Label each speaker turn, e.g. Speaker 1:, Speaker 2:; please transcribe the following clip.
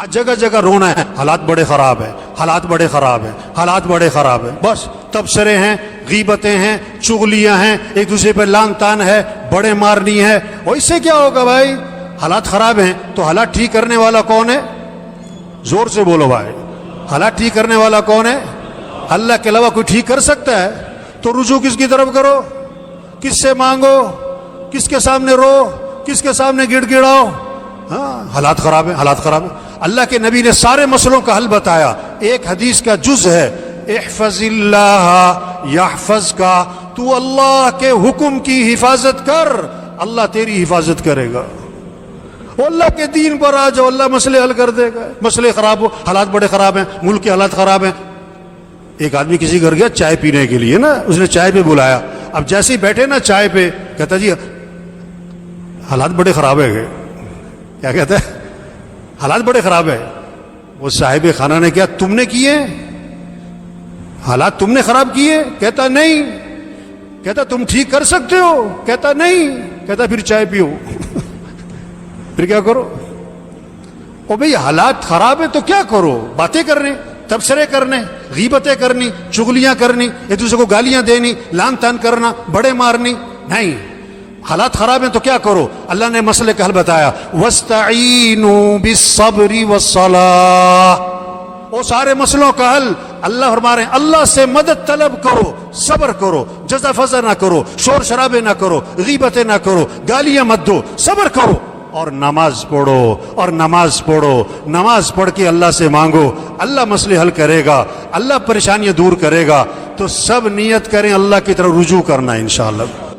Speaker 1: جگہ جگہ رونا ہے، حالات بڑے خراب ہیں، حالات بڑے خراب ہیں، حالات بڑے خراب ہیں، بس تبصرے ہیں، غیبتیں ہیں، چغلیاں ہیں، ایک دوسرے پہ لان تان ہے، بڑے مارنی ہے، اور اس سے کیا ہوگا بھائی؟ حالات خراب ہیں تو حالات ٹھیک کرنے والا کون ہے؟ زور سے بولو بھائی، حالات ٹھیک کرنے والا کون ہے؟ اللہ کے علاوہ کوئی ٹھیک کر سکتا ہے؟ تو رجوع کس کی طرف کرو؟ کس سے مانگو؟ کس کے سامنے رو؟ کس کے سامنے گڑ گڑاؤ؟ ہاں، حالات خراب ہیں، حالات خراب ہیں۔ اللہ کے نبی نے سارے مسئلوں کا حل بتایا، ایک حدیث کا جز ہے، احفظ اللہ یحفظ کا، تو اللہ کے حکم کی حفاظت کر، اللہ تیری حفاظت کرے گا۔ وہ اللہ کے دین پر آ جاؤ، اللہ مسئلے حل کر دے گا۔ مسئلے خراب ہو، حالات بڑے خراب ہیں، ملک کے حالات خراب ہیں۔ ایک آدمی کسی گھر گیا چائے پینے کے لیے نا، اس نے چائے پہ بلایا، اب جیسے ہی بیٹھے نا چائے پہ، کہتا جی حالات بڑے خراب ہے۔ کیا کہتا ہے؟ حالات بڑے خراب ہے۔ وہ صاحب خانہ نے کیا تم نے کیے؟ حالات تم نے خراب کیے؟ کہتا نہیں۔ کہتا تم ٹھیک کر سکتے ہو؟ کہتا نہیں۔ کہتا پھر چائے پیو۔ پھر کیا کرو؟ او بھئی حالات خراب ہے تو کیا کرو؟ باتیں کرنے، تبصرے کرنے، غیبتیں کرنی، چغلیاں کرنی، ایک دوسرے کو گالیاں دینی، لان تان کرنا، بڑے مارنی؟ نہیں، حالات خراب ہیں تو کیا کرو؟ اللہ نے مسئلے کا حل بتایا، وَاسْتَعِينُوا بِالصَّبْرِ وَالصَّلَاةِ۔ وہ سارے مسئلوں کا حل اللہ فرما رہے ہیں، اللہ سے مدد طلب کرو، صبر کرو، جزا فضا نہ کرو، شور شرابے نہ کرو، غیبتیں نہ کرو، گالیاں مت دو، صبر کرو، اور نماز پڑھو، اور نماز پڑھو، نماز پڑھ کے اللہ سے مانگو، اللہ مسئلے حل کرے گا، اللہ پریشانیاں دور کرے گا۔ تو سب نیت کریں اللہ کی طرف رجوع کرنا انشاءاللہ۔